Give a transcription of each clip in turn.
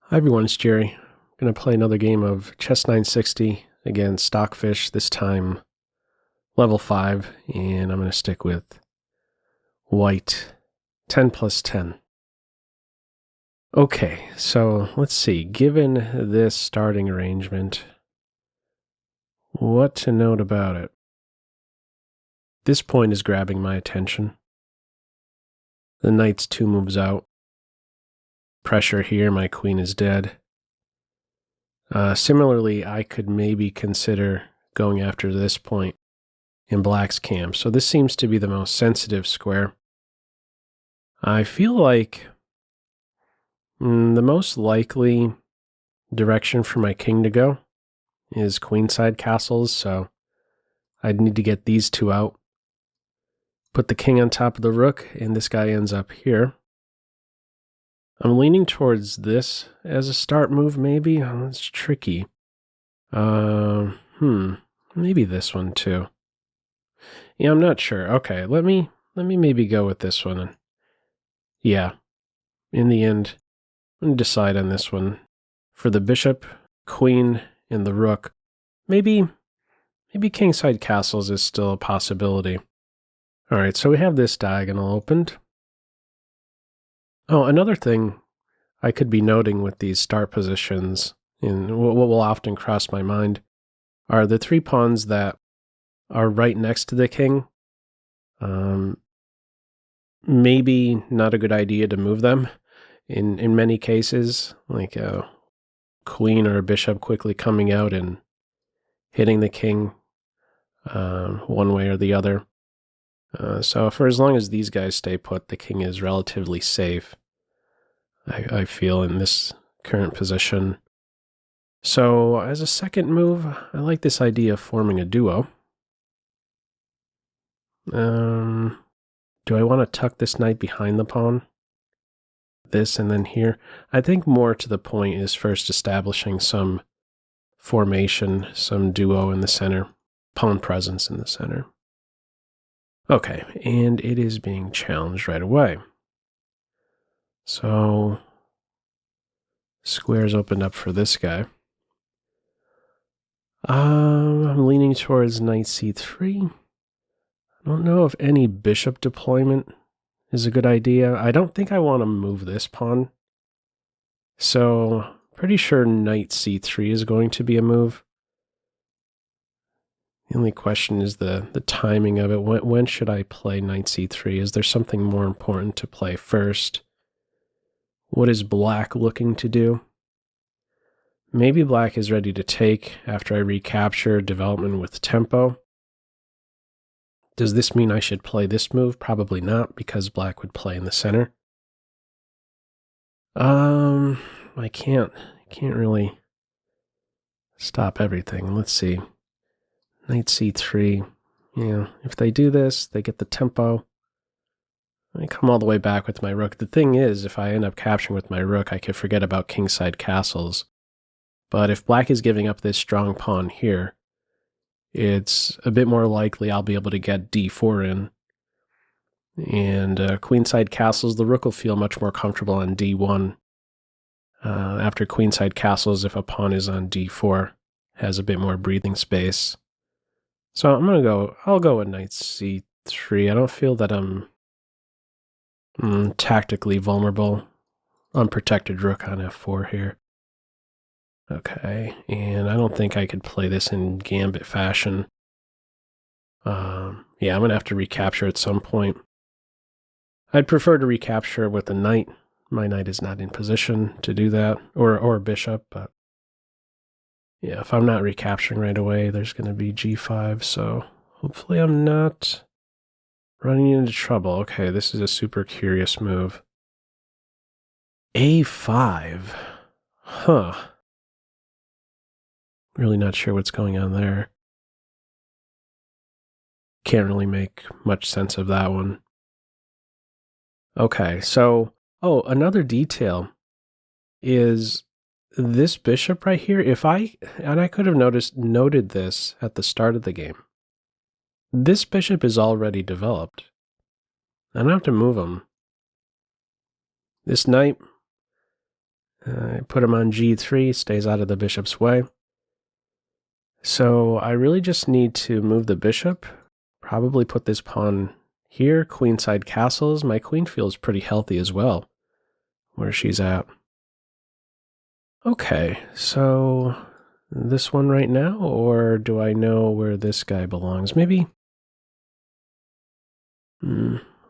Hi everyone, it's Jerry. I'm going to play another game of Chess 960 against Stockfish, this time level 5, and I'm going to stick with white 10 plus 10. Okay, so let's see. Given this starting arrangement, what to note about it? This point is grabbing my attention. The knight's 2 moves out. Pressure here, my queen is dead. Similarly, I could maybe consider going after this point in black's camp. So this seems to be the most sensitive square. I feel like the most likely direction for my king to go is queenside castles, so I'd need to get these two out. Put the king on top of the rook, and this guy ends up here. I'm leaning towards this as a start move, maybe. Oh, it's tricky. Maybe this one too. Yeah, I'm not sure. Okay, let me maybe go with this one. Yeah, in the end, I'm going to decide on this one. For the bishop, queen, and the rook, maybe kingside castles is still a possibility. All right, so we have this diagonal opened. Oh, another thing I could be noting with these start positions, and what will often cross my mind, are the 3 pawns that are right next to the king. Maybe not a good idea to move them in many cases, like a queen or a bishop quickly coming out and hitting the king one way or the other. So for as long as these guys stay put, the king is relatively safe, I feel, in this current position. So as a second move, I like this idea of forming a duo. Do I want to tuck this knight behind the pawn? This and then here? I think more to the point is first establishing some formation, some duo in the center, pawn presence in the center. Okay, and it is being challenged right away. So squares opened up for this guy. I'm leaning towards knight c3. I don't know if any bishop deployment is a good idea. I don't think I want to move this pawn. So pretty sure knight c3 is going to be a move. The only question is the timing of it. When should I play knight c3? Is there something more important to play first? What is black looking to do? Maybe black is ready to take after I recapture development with tempo. Does this mean I should play this move? Probably not, because black would play in the center. I can't really stop everything. Let's see. Knight c3. Yeah, if they do this, they get the tempo. I come all the way back with my rook. The thing is, if I end up capturing with my rook, I could forget about kingside castles. But if black is giving up this strong pawn here, it's a bit more likely I'll be able to get d4 in. And queenside castles, the rook will feel much more comfortable on d1. After queenside castles, if a pawn is on d4, has a bit more breathing space. So I'll go with knight c3. I don't feel that I'm tactically vulnerable. Unprotected rook on f4 here. Okay, and I don't think I could play this in gambit fashion. Yeah, I'm going to have to recapture at some point. I'd prefer to recapture with a knight. My knight is not in position to do that, or a bishop, but yeah, if I'm not recapturing right away, there's going to be g5, so hopefully I'm not running into trouble. Okay, this is a super curious move. a5. Huh. Really not sure what's going on there. Can't really make much sense of that one. Okay, so, another detail is this bishop right here. And I could have noted this at the start of the game. This bishop is already developed. I don't have to move him. This knight, Put him on g3, stays out of the bishop's way. So I really just need to move the bishop, probably put this pawn here, queenside castles. My queen feels pretty healthy as well, where she's at. Okay, so this one right now, or do I know where this guy belongs? Maybe.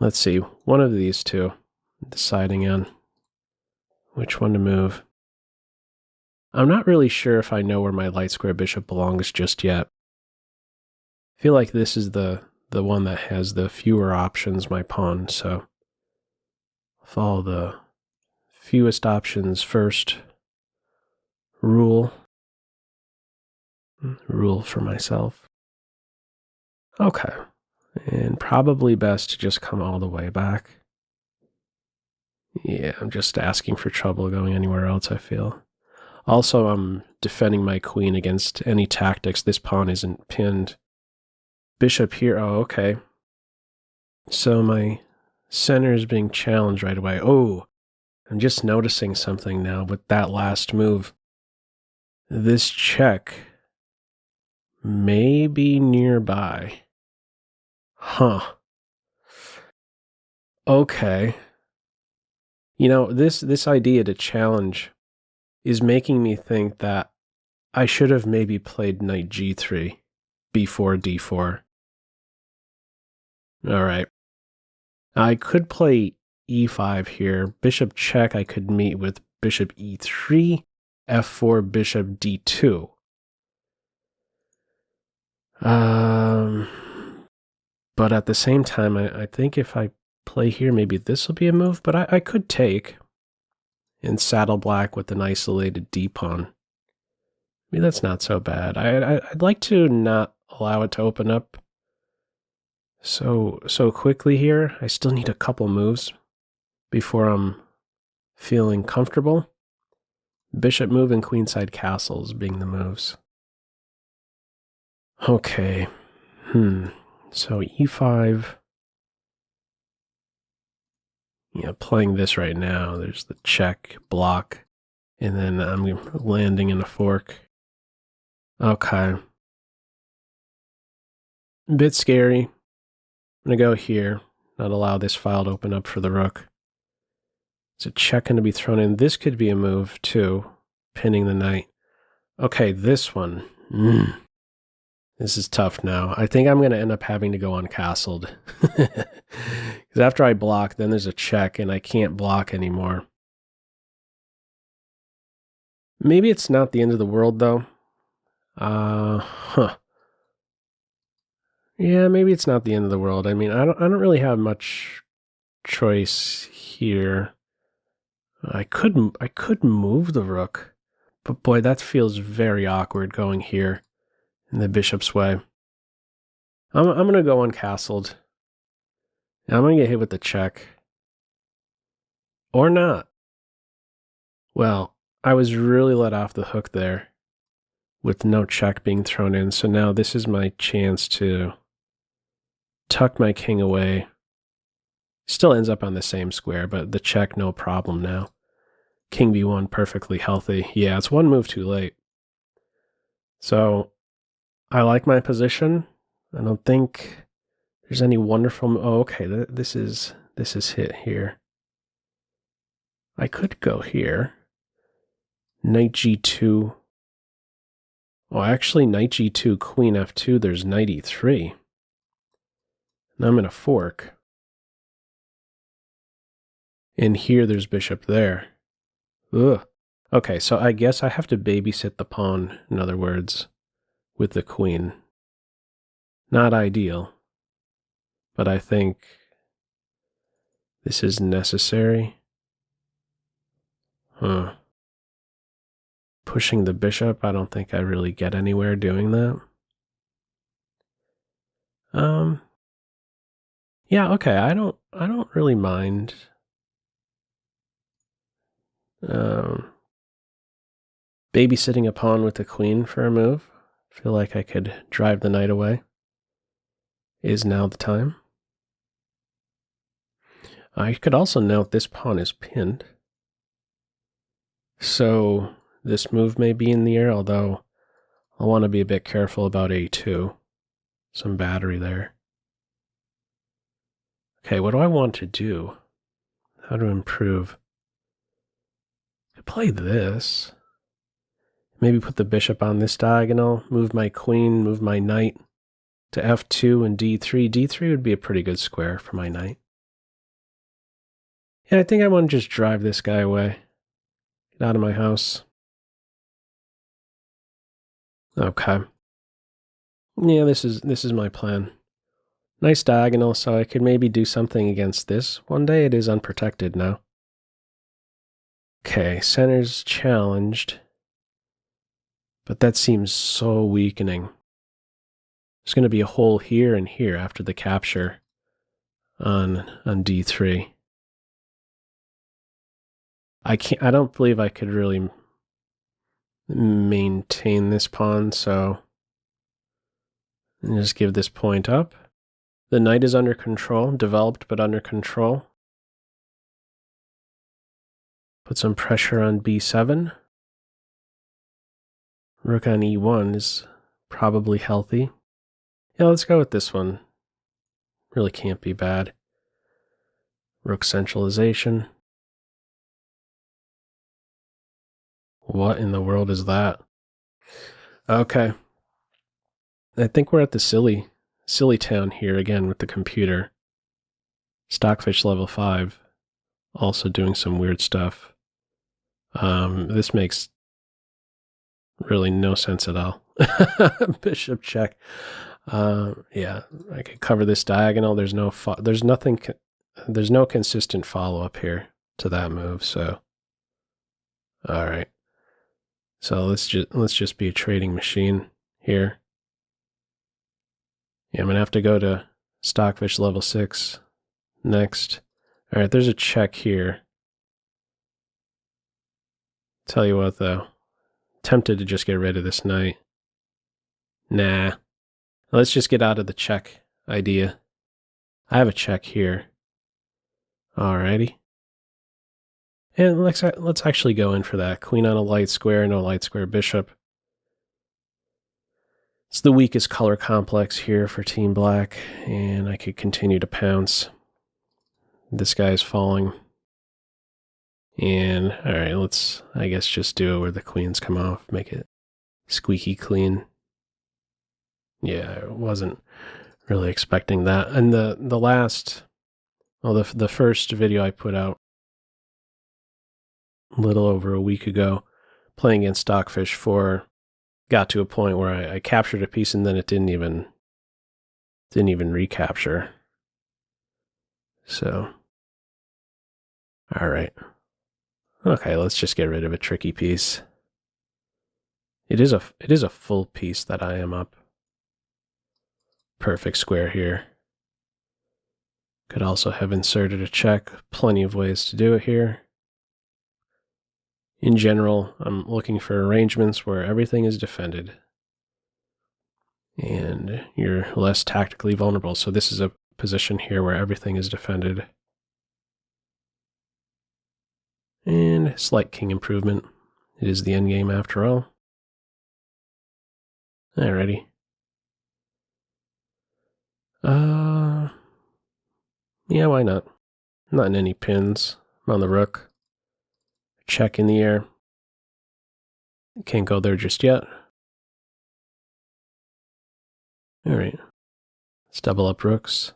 Let's see, one of these two, deciding on which one to move. I'm not really sure if I know where my light square bishop belongs just yet. I feel like this is the one that has the fewer options, my pawn, so follow the fewest options first rule for myself. Okay, and probably best to just come all the way back. Yeah, I'm just asking for trouble going anywhere else, I feel. Also, I'm defending my queen against any tactics. This pawn isn't pinned. Bishop here. Oh, okay. So my center is being challenged right away. Oh, I'm just noticing something now with that last move. This check may be nearby. Huh. Okay. You know, this idea to challenge is making me think that I should have maybe played knight g3 before d4. All right. I could play e5 here. Bishop check, I could meet with bishop e3, f4, bishop d2. But at the same time, I think if I play here, maybe this will be a move, but I could take and saddle black with an isolated d-pawn. Maybe that's not so bad. I'd like to not allow it to open up so quickly here. I still need a couple moves before I'm feeling comfortable. Bishop move and queenside castles being the moves. Okay. So e5. Yeah, playing this right now. There's the check, block, and then I'm landing in a fork. Okay. A bit scary. I'm going to go here, not allow this file to open up for the rook. It's a check going to be thrown in. This could be a move, too, pinning the knight. Okay, this one. This is tough now. I think I'm going to end up having to go uncastled. Because after I block, then there's a check, and I can't block anymore. Maybe it's not the end of the world, though. Yeah, maybe it's not the end of the world. I mean, I don't really have much choice here. I could move the rook, but boy, that feels very awkward going here in the bishop's way. I'm gonna go uncastled. I'm gonna get hit with the check, or not. Well, I was really let off the hook there, with no check being thrown in. So now this is my chance to tuck my king away. Still ends up on the same square, but the check, no problem now. King b1, perfectly healthy. Yeah, it's one move too late. So, I like my position. I don't think there's any wonderful... Oh, okay, this is hit here. I could go here. Knight g2. Oh, actually, knight g2, queen f2, there's knight e3. Now I'm in a fork. And here there's bishop there. Ugh. Okay, so I guess I have to babysit the pawn, in other words, with the queen. Not ideal, but I think this is necessary. Pushing the bishop, I don't think I really get anywhere doing that. Yeah, okay, I don't really mind. Babysitting a pawn with the queen for a move. I feel like I could drive the knight away. Is now the time. I could also note this pawn is pinned. So this move may be in the air, although I want to be a bit careful about a2. Some battery there. Okay, what do I want to do? How to improve? I play this. Maybe put the bishop on this diagonal, move my queen, move my knight to f2 and d3. d3 would be a pretty good square for my knight. Yeah, I think I want to just drive this guy away. Get out of my house. Okay. Yeah, this is my plan. Nice diagonal, so I could maybe do something against this. One day it is unprotected now. Okay, center's challenged. But that seems so weakening. There's going to be a hole here and here after the capture on d3. I don't believe I could really maintain this pawn, so just give this point up. The knight is under control, developed but under control. Put some pressure on b7. Rook on e1 is probably healthy. Yeah, let's go with this one. Really can't be bad. Rook centralization. What in the world is that? Okay. I think we're at the silly town here again with the computer. Stockfish level 5. Also doing some weird stuff. This makes really no sense at all. Bishop check. Yeah, I could cover this diagonal. There's no consistent follow-up here to that move, so all right. So let's just be a trading machine here. Yeah, I'm gonna have to go to Stockfish level 6 next. All right, there's a check here. Tell you what though, tempted to just get rid of this knight. Nah, let's just get out of the check idea. I have a check here. Alrighty. And let's actually go in for that. Queen on a light square, no light square bishop. It's the weakest color complex here for Team Black, and I could continue to pounce. This guy's falling. And, alright, let's, I guess, just do it where the queens come off, make it squeaky clean. Yeah, I wasn't really expecting that. And the first video I put out a little over a week ago, playing against Stockfish 4, got to a point where I captured a piece and then it didn't even recapture. So, all right. Okay, let's just get rid of a tricky piece. It is a full piece that I am up. Perfect square here. Could also have inserted a check. Plenty of ways to do it here. In general, I'm looking for arrangements where everything is defended and you're less tactically vulnerable. So this is a position here where everything is defended. And slight king improvement. It is the endgame after all. Alrighty. Yeah, why not? Not in any pins. I'm on the rook. Check in the air. Can't go there just yet. Alright. Let's double up rooks.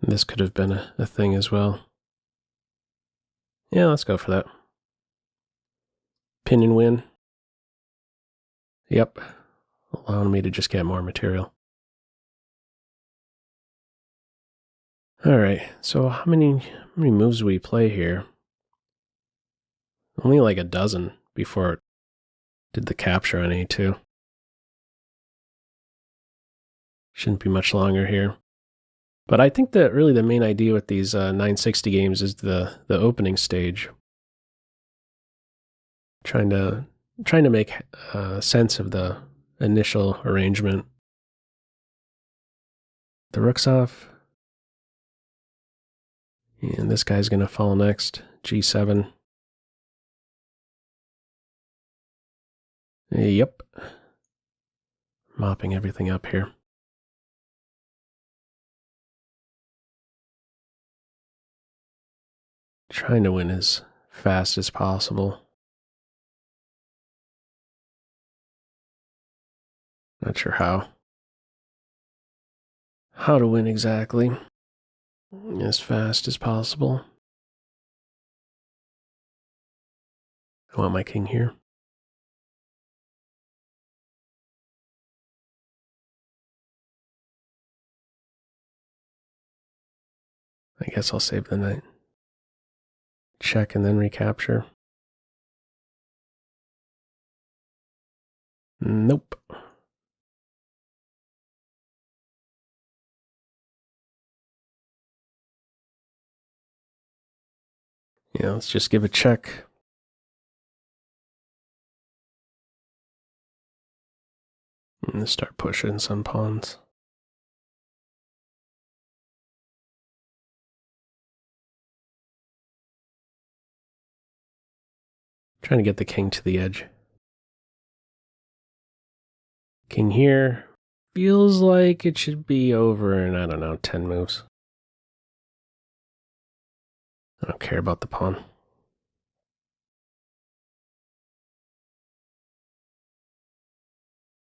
This could have been a thing as well. Yeah, let's go for that. Pin and win. Yep. Allowing me to just get more material. Alright, so how many moves do we play here? Only like a dozen before it did the capture on a2. Shouldn't be much longer here. But I think that really the main idea with these 960 games is the opening stage. Trying to make sense of the initial arrangement. The rook's off. And this guy's going to fall next. G7. Yep. Mopping everything up here. Trying to win as fast as possible. Not sure how. How to win exactly. As fast as possible. I want my king here. I guess I'll save the knight. Check and then recapture. Nope. Yeah, let's just give a check. And start pushing some pawns. Trying to get the king to the edge. King here. Feels like it should be over in, I don't know, 10 moves. I don't care about the pawn.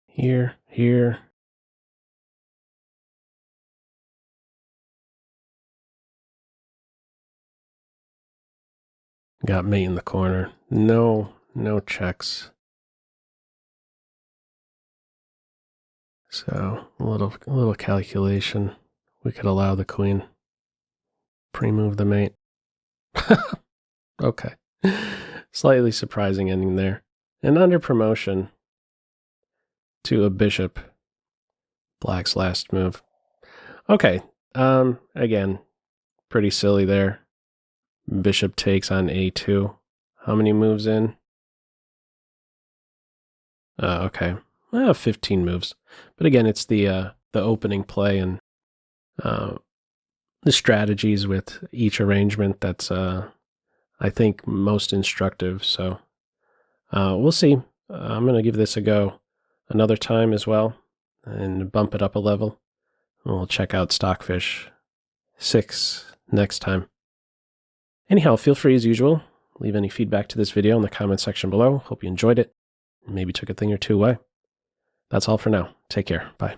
Here, here. Got mate in the corner. No checks. So a little calculation. We could allow the queen. Pre-move the mate. Okay. Slightly surprising ending there. And under promotion to a bishop. Black's last move. Okay. Again, pretty silly there. Bishop takes on a2. How many moves in? Okay. 15 moves. But again, it's the opening play and the strategies with each arrangement that's, I think, most instructive. So we'll see. I'm going to give this a go another time as well and bump it up a level. We'll check out Stockfish 6 next time. Anyhow, feel free as usual. Leave any feedback to this video in the comment section below. Hope you enjoyed it. Maybe took a thing or two away. That's all for now. Take care. Bye.